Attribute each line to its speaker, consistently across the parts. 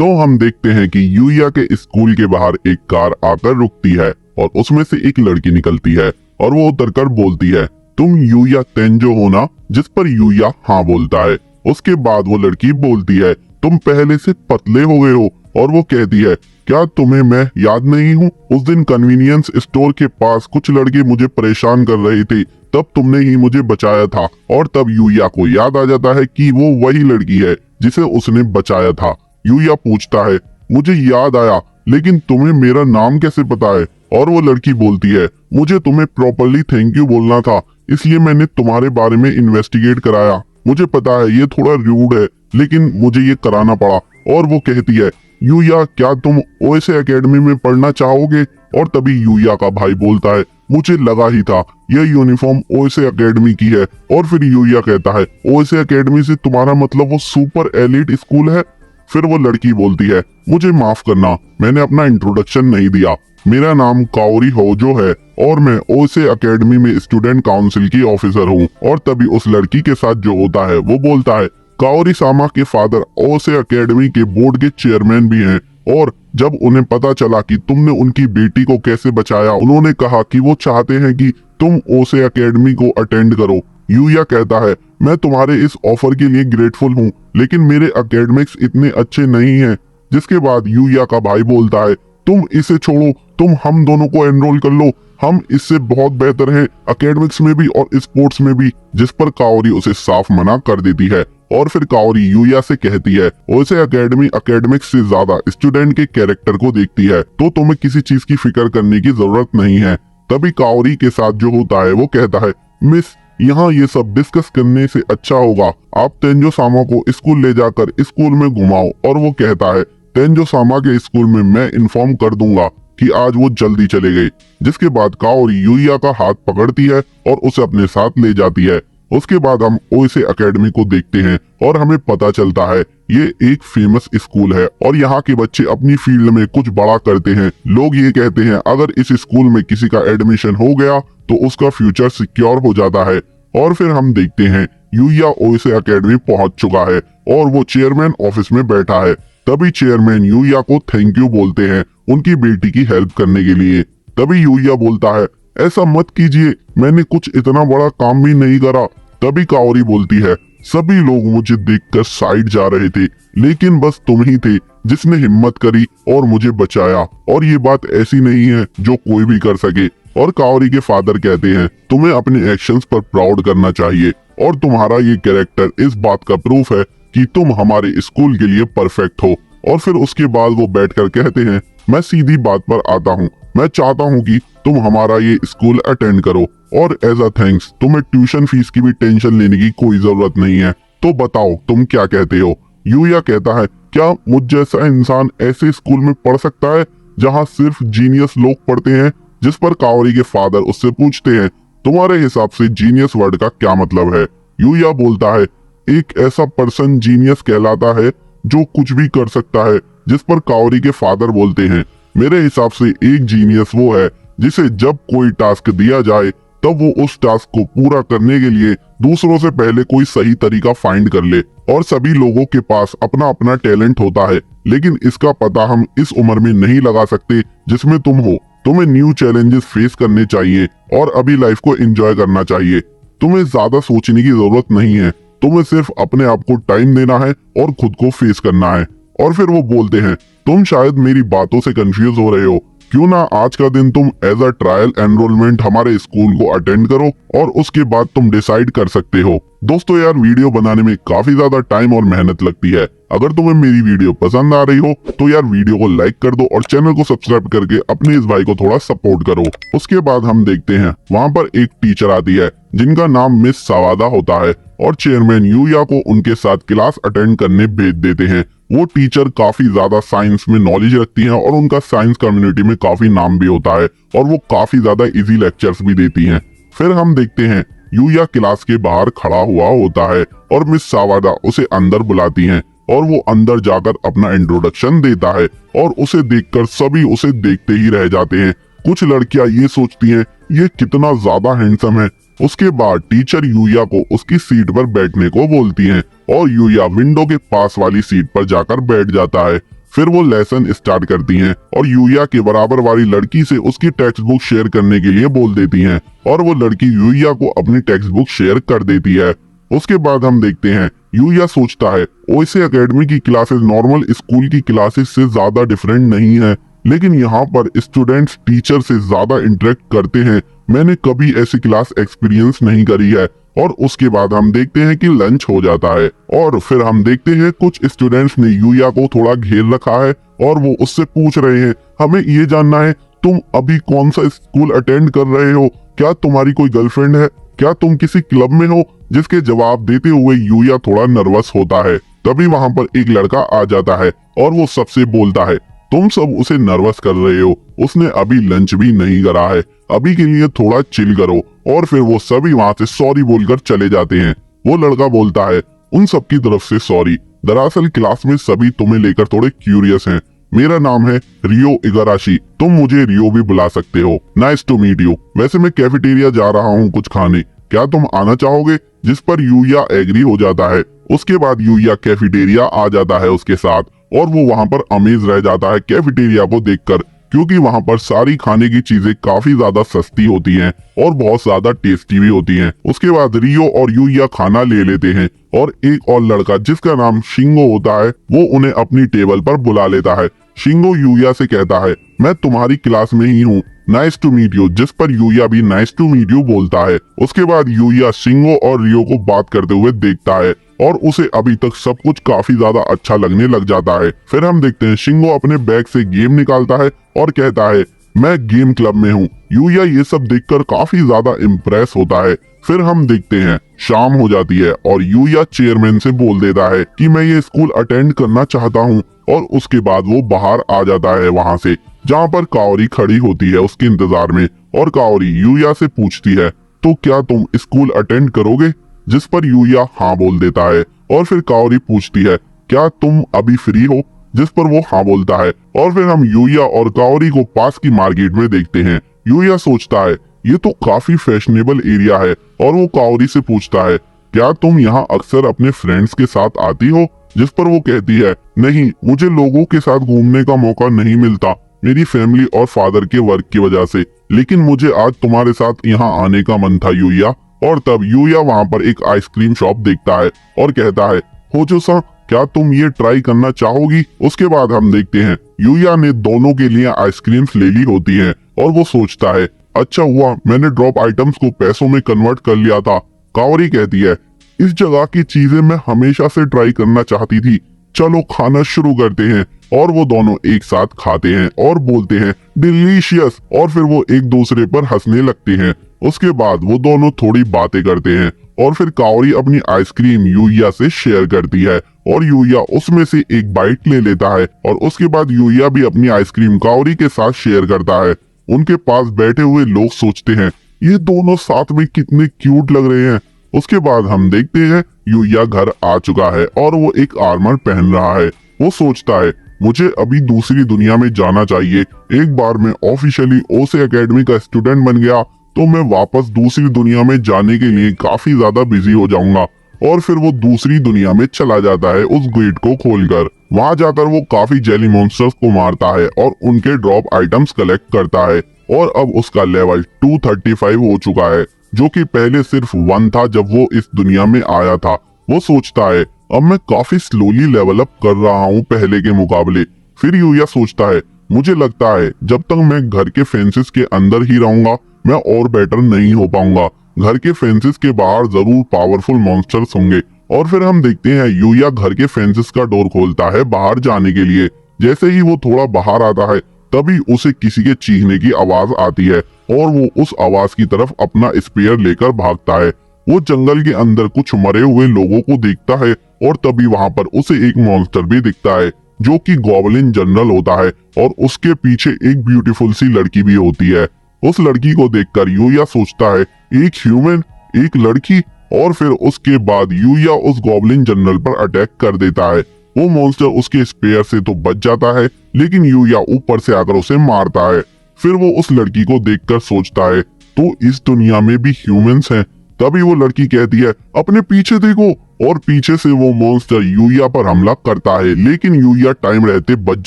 Speaker 1: तो हम देखते हैं कि यूया के स्कूल के बाहर एक कार आकर रुकती है और उसमें से एक लड़की निकलती है और वो उतरकर बोलती है, तुम यूया तेंजो हो ना? जिस पर यूया हाँ बोलता है। उसके बाद वो लड़की बोलती है, तुम पहले से पतले हो गए हो। और वो कहती है, क्या तुम्हें मैं याद नहीं हूँ? उस दिन कन्वीनियंस स्टोर के पास कुछ लड़के मुझे परेशान कर रहे थे, तब तुमने ही मुझे बचाया था। और तब यूया को याद आ जाता है कि वो वही लड़की है जिसे उसने बचाया था। यूया पूछता है, मुझे याद आया, लेकिन तुम्हें मेरा नाम कैसे पता है? और वो लड़की बोलती है, मुझे तुम्हें प्रॉपरली थैंक यू बोलना था, इसलिए मैंने तुम्हारे बारे में इन्वेस्टिगेट कराया। मुझे पता है ये थोड़ा रूड है, लेकिन मुझे ये कराना पड़ा। और वो कहती है, यूया क्या तुम ओएसए एकेडमी में पढ़ना चाहोगे? और तभी यूया का भाई बोलता है, मुझे लगा ही था, यह यूनिफॉर्म ओएसए एकेडमी की है। और फिर यूया कहता है, ओएसए एकेडमी से तुम्हारा मतलब वो सुपर एलिट स्कूल है? फिर वो लड़की बोलती है, मुझे माफ करना, मैंने अपना इंट्रोडक्शन नहीं दिया। मेरा नाम काओरी होजो है और मैं ओएसए एकेडमी में स्टूडेंट काउंसिल की ऑफिसर हूँ। और तभी उस लड़की के साथ जो होता है वो बोलता है, काओरी सामा के फादर ओएसए एकेडमी के बोर्ड के चेयरमैन भी हैं, और जब उन्हें पता चला कि तुमने उनकी बेटी को कैसे बचाया, उन्होंने कहा कि वो चाहते हैं कि तुम ओएसए एकेडमी को अटेंड करो। यूया कहता है, मैं तुम्हारे इस ऑफर के लिए ग्रेटफुल हूँ, लेकिन मेरे एकेडमिक्स इतने अच्छे नहीं हैं। जिसके बाद यूया का भाई बोलता है, तुम इसे छोड़ो, तुम हम दोनों को एनरोल कर लो, हम इससे बहुत बेहतर हैं एकेडमिक्स में भी और स्पोर्ट्स में भी। जिस पर काओरी उसे साफ मना कर देती है। और फिर काओरी यूया से कहती है, ओएसए एकेडमी एकेडमिक्स से ज्यादा स्टूडेंट के कैरेक्टर को देखती है, तो तुम्हें किसी चीज की फिक्र करने की जरूरत नहीं है। तभी काओरी के साथ जो होता है वो कहता है, मिस, यहाँ ये सब डिस्कस करने से अच्छा होगा आप तेंजो सामा को स्कूल ले जाकर स्कूल में घुमाओ। और वो कहता है, तेंजो सामा के स्कूल में मैं इन्फॉर्म कर दूंगा कि आज वो जल्दी चले गए। जिसके बाद काओरी यूया का हाथ पकड़ती है और उसे अपने साथ ले जाती है। उसके बाद हम ओएसए एकेडमी को देखते हैं और हमें पता चलता है ये एक फेमस स्कूल है और यहाँ के बच्चे अपनी फील्ड में कुछ बड़ा करते हैं। लोग ये कहते हैं अगर इस स्कूल में किसी का एडमिशन हो गया तो उसका फ्यूचर सिक्योर हो जाता है। और फिर हम देखते हैं यूया ओएसए एकेडमी पहुंच चुका है और वो चेयरमैन ऑफिस में बैठा है। तभी चेयरमैन यूया को थैंक यू बोलते हैं उनकी बेटी की हेल्प करने के लिए। तभी यूया बोलता है, ऐसा मत कीजिए, मैंने कुछ इतना बड़ा काम भी नहीं करा। तभी काओरी बोलती है, सभी लोग मुझे देखकर साइड जा रहे थे, लेकिन बस तुम ही थे जिसने हिम्मत करी और मुझे बचाया। और ये बात ऐसी नहीं है जो कोई भी कर सके। और काओरी के फादर कहते हैं, तुम्हें अपने एक्शंस पर प्राउड करना चाहिए और तुम्हारा ये कैरेक्टर इस बात का प्रूफ है कि तुम हमारे स्कूल के लिए परफेक्ट हो। और फिर उसके बाद वो बैठकर कहते हैं, मैं सीधी बात पर आता हूँ, मैं चाहता हूँ कि तुम हमारा ये स्कूल अटेंड करो और एज अ थैंक्स तुम्हें ट्यूशन फीस की भी टेंशन लेने की कोई जरूरत नहीं है। तो बताओ तुम क्या कहते हो? यूया कहता है, क्या मुझ जैसा इंसान ऐसे स्कूल में पढ़ सकता है जहाँ सिर्फ जीनियस लोग पढ़ते हैं? जिस पर काओरी के फादर उससे पूछते हैं, तुम्हारे हिसाब से जीनियस वर्ड का क्या मतलब है? यूया बोलता है, एक ऐसा पर्सन जीनियस कहलाता है जो कुछ भी कर सकता है। जिस पर काओरी के फादर बोलते हैं, मेरे हिसाब से एक जीनियस वो है जिसे जब कोई टास्क दिया जाए तब वो उस टास्क को पूरा करने के लिए दूसरों से पहले कोई सही तरीका फाइंड कर ले। और सभी लोगों के पास अपना अपना टैलेंट होता है, लेकिन इसका पता हम इस उम्र में नहीं लगा सकते जिसमें तुम हो। तुम्हें न्यू चैलेंजेस फेस करने चाहिए और अभी लाइफ को एंजॉय करना चाहिए। तुम्हें ज्यादा सोचने की जरूरत नहीं है, तुम्हें सिर्फ अपने आप को टाइम देना है और खुद को फेस करना है। और फिर वो बोलते हैं, तुम शायद मेरी बातों से कंफ्यूज हो रहे हो, क्यों ना आज का दिन तुम एज अ ट्रायल एनरोलमेंट हमारे स्कूल को अटेंड करो और उसके बाद तुम डिसाइड कर सकते हो। दोस्तों यार, वीडियो बनाने में काफी ज्यादा टाइम और मेहनत लगती है। अगर तुम्हें मेरी वीडियो पसंद आ रही हो तो यार वीडियो को लाइक कर दो और चैनल को सब्सक्राइब करके अपने इस भाई को थोड़ा सपोर्ट करो। उसके बाद हम देखते हैं वहाँ पर एक टीचर आती है जिनका नाम मिस सवादा होता है और चेयरमैन यूया को उनके साथ क्लास अटेंड करने भेज देते हैं। वो टीचर काफी ज्यादा साइंस में नॉलेज रखती हैं और उनका साइंस कम्युनिटी में काफी नाम भी होता है और वो काफी ज्यादा इजी लेक्चर्स भी देती हैं। फिर हम देखते हैं यूया क्लास के बाहर खड़ा हुआ होता है और मिस सावादा उसे अंदर बुलाती हैं और वो अंदर जाकर अपना इंट्रोडक्शन देता है और उसे देखकर सभी उसे देखते ही रह जाते हैं। कुछ लड़कियां ये सोचती हैं ये कितना ज्यादा हैंडसम है। उसके बाद टीचर यूया को उसकी सीट पर बैठने को बोलती हैं और यूया विंडो के पास वाली सीट पर जाकर बैठ जाता है। फिर वो लेसन स्टार्ट करती हैं और यूया के बराबर वाली लड़की से उसकी टेक्स्ट बुक शेयर करने के लिए बोल देती हैं और वो लड़की यूया को अपनी टेक्स्ट बुक शेयर कर देती है। उसके बाद हम देखते हैं यूया सोचता है ओएसए एकेडमी की क्लासेस नॉर्मल स्कूल की क्लासेस से ज्यादा डिफरेंट नहीं है, लेकिन यहाँ पर स्टूडेंट्स टीचर से ज्यादा इंटरेक्ट करते हैं। मैंने कभी ऐसी क्लास एक्सपीरियंस नहीं करी है। और उसके बाद हम देखते हैं कि लंच हो जाता है और फिर हम देखते हैं कुछ स्टूडेंट्स ने यूया को थोड़ा घेर रखा है और वो उससे पूछ रहे हैं हमें ये जानना है तुम अभी कौन सा स्कूल अटेंड कर रहे हो, क्या तुम्हारी कोई गर्लफ्रेंड है, क्या तुम किसी क्लब में हो। जिसके जवाब देते हुए यूया थोड़ा नर्वस होता है। तभी वहां पर एक लड़का आ जाता है और वो सबसे बोलता है तुम सब उसे नर्वस कर रहे हो, उसने अभी लंच भी नहीं करा है, अभी के लिए थोड़ा चिल करो। और फिर वो सभी वहां से सॉरी बोलकर चले जाते हैं। वो लड़का बोलता है उन सबकी तरफ से सॉरी, दरअसल क्लास में सभी तुम्हें लेकर थोड़े क्यूरियस हैं। मेरा नाम है रियो इगाराशी, तुम मुझे रियो भी बुला सकते हो। Nice to meet you. वैसे मैं कैफेटेरिया जा रहा हूँ कुछ खाने, क्या तुम आना चाहोगे। जिस पर यूया एग्री हो जाता है। उसके बाद यूया कैफेटेरिया आ जाता है उसके साथ और वो वहां पर अमेज रह जाता है कैफेटेरिया को देखकर, क्योंकि वहां पर सारी खाने की चीजें काफी ज्यादा सस्ती होती हैं और बहुत ज्यादा टेस्टी भी होती हैं। उसके बाद रियो और यूया खाना ले लेते हैं और एक और लड़का जिसका नाम शिंगो होता है वो उन्हें अपनी टेबल पर बुला लेता है। शिंगो यूया से कहता है मैं तुम्हारी क्लास में ही हूँ, नाइस टू मीट यू। जिस पर यूया भी नाइस टू मीट यू बोलता है। उसके बाद यूया शिंगो और रियो को बात करते हुए देखता है और उसे अभी तक सब कुछ काफी ज्यादा अच्छा लगने लग जाता है। फिर हम देखते हैं शिंगो अपने बैग से गेम निकालता है और कहता है मैं गेम क्लब में हूँ। यूया ये सब देखकर काफी ज्यादा इम्प्रेस होता है। फिर हम देखते हैं शाम हो जाती है और यूया चेयरमैन से बोल देता है कि मैं ये स्कूल अटेंड करना चाहता हूँ और उसके बाद वो बाहर आ जाता है वहाँ से, जहाँ पर काओरी खड़ी होती है उसके इंतजार में। और काओरी यूया से पूछती है तो क्या तुम स्कूल अटेंड करोगे। जिस पर यूया हाँ बोल देता है। और फिर काओरी पूछती है क्या तुम अभी फ्री हो। जिस पर वो हाँ बोलता है। और फिर हम यूया और काओरी को पास की मार्केट में देखते हैं। यूया सोचता है ये तो काफी फैशनेबल एरिया है और वो काओरी से पूछता है क्या तुम यहाँ अक्सर अपने फ्रेंड्स के साथ आती हो। जिस पर वो कहती है नहीं, मुझे लोगों के साथ घूमने का मौका नहीं मिलता मेरी फैमिली और फादर के वर्क की वजह से, लेकिन मुझे आज तुम्हारे साथ यहाँ आने का मन था यूया। और तब यूया वहाँ पर एक आइसक्रीम शॉप देखता है और कहता है होजो-सा क्या तुम ये ट्राई करना चाहोगी। उसके बाद हम देखते हैं यूया ने दोनों के लिए आइसक्रीम्स ले ली होती हैं और वो सोचता है अच्छा हुआ मैंने ड्रॉप आइटम्स को पैसों में कन्वर्ट कर लिया था। काओरी कहती है इस जगह की चीजें मैं हमेशा से ट्राई करना चाहती थी, चलो खाना शुरू करते हैं। और वो दोनों एक साथ खाते हैं और बोलते हैं डिलीशियस और फिर वो एक दूसरे पर हंसने लगते हैं। उसके बाद वो दोनों थोड़ी बातें करते हैं और फिर काओरी अपनी आइसक्रीम यूया से शेयर करती है और यूया उसमें से एक बाइट ले लेता है और उसके बाद यूया भी अपनी आइसक्रीम काओरी के साथ शेयर करता है। उनके पास बैठे हुए लोग सोचते हैं ये दोनों साथ में कितने क्यूट लग रहे हैं। उसके बाद हम देखते हैं यूया घर आ चुका है और वो एक आर्मर पहन रहा है। वो सोचता है मुझे अभी दूसरी दुनिया में जाना चाहिए, एक बार मैं ऑफिशियली ओसे एकेडमी का स्टूडेंट बन गया तो मैं वापस दूसरी दुनिया में जाने के लिए काफी ज्यादा बिजी हो जाऊंगा। और फिर वो दूसरी दुनिया में चला जाता है उस गेट को खोलकर। वहां जाकर वो काफी जेली मॉन्स्टर्स को मारता है और उनके ड्रॉप आइटम्स कलेक्ट करता है और अब उसका लेवल 235 हो चुका है, जो कि पहले सिर्फ 1 था जब वो इस दुनिया में आया था। वो सोचता है अब मैं काफी स्लोली लेवल अप कर रहा हूँ पहले के मुकाबले। फिर यूया सोचता है मुझे लगता है जब तक मैं घर के फेंसेस के अंदर ही रहूंगा मैं और बेटर नहीं हो पाऊंगा, घर के फेंसेस के बाहर जरूर पावरफुल मॉन्स्टर्स होंगे। और फिर हम देखते हैं यूया घर के फेंसेस का डोर खोलता है बाहर जाने के लिए। जैसे ही वो थोड़ा बाहर आता है तभी उसे किसी के चीखने की आवाज आती है और वो उस आवाज की तरफ अपना स्पेयर लेकर भागता है। वो जंगल के अंदर कुछ मरे हुए लोगों को देखता है और तभी वहां पर उसे एक मॉन्स्टर भी दिखता है जो कि गॉब्लिन जनरल होता है और उसके पीछे एक ब्यूटीफुल सी लड़की भी होती है। उस लड़की को देखकर यूया सोचता है एक ह्यूमन, एक लड़की। और फिर उसके बाद यूया उस गॉब्लिन जनरल पर अटैक कर देता है। वो मॉन्स्टर उसके स्पेयर से तो बच जाता है लेकिन यूया ऊपर से आकर उसे मारता है। फिर वो उस लड़की को देखकर सोचता है तो इस दुनिया में भी ह्यूमंस हैं। तभी वो लड़की कहती है अपने पीछे देखो और पीछे से वो मॉन्स्टर यूया पर हमला करता है, लेकिन यूया टाइम रहते बच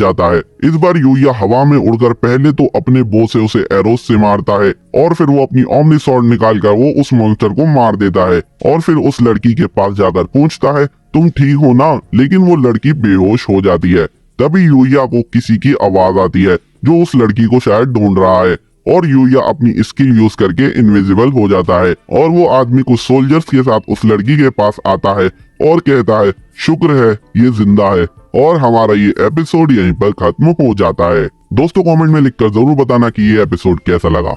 Speaker 1: जाता है। इस बार यूया हवा में उड़कर पहले तो अपने बो से उसे एरोस से मारता है और फिर वो अपनी ओमनी स्वॉर्ड निकालकर वो उस मॉन्स्टर को मार देता है और फिर उस लड़की के पास जाकर पूछता है तुम ठीक हो ना, लेकिन वो लड़की बेहोश हो जाती है। तभी यूया को किसी की आवाज आती है जो उस लड़की को शायद ढूंढ रहा है और यूया अपनी स्किल यूज करके इनविजिबल हो जाता है और वो आदमी कुछ सोल्जर्स के साथ उस लड़की के पास आता है और कहता है शुक्र है ये जिंदा है। और हमारा ये एपिसोड यहीं पर खत्म हो जाता है। दोस्तों कमेंट में लिखकर जरूर बताना कि ये एपिसोड कैसा लगा।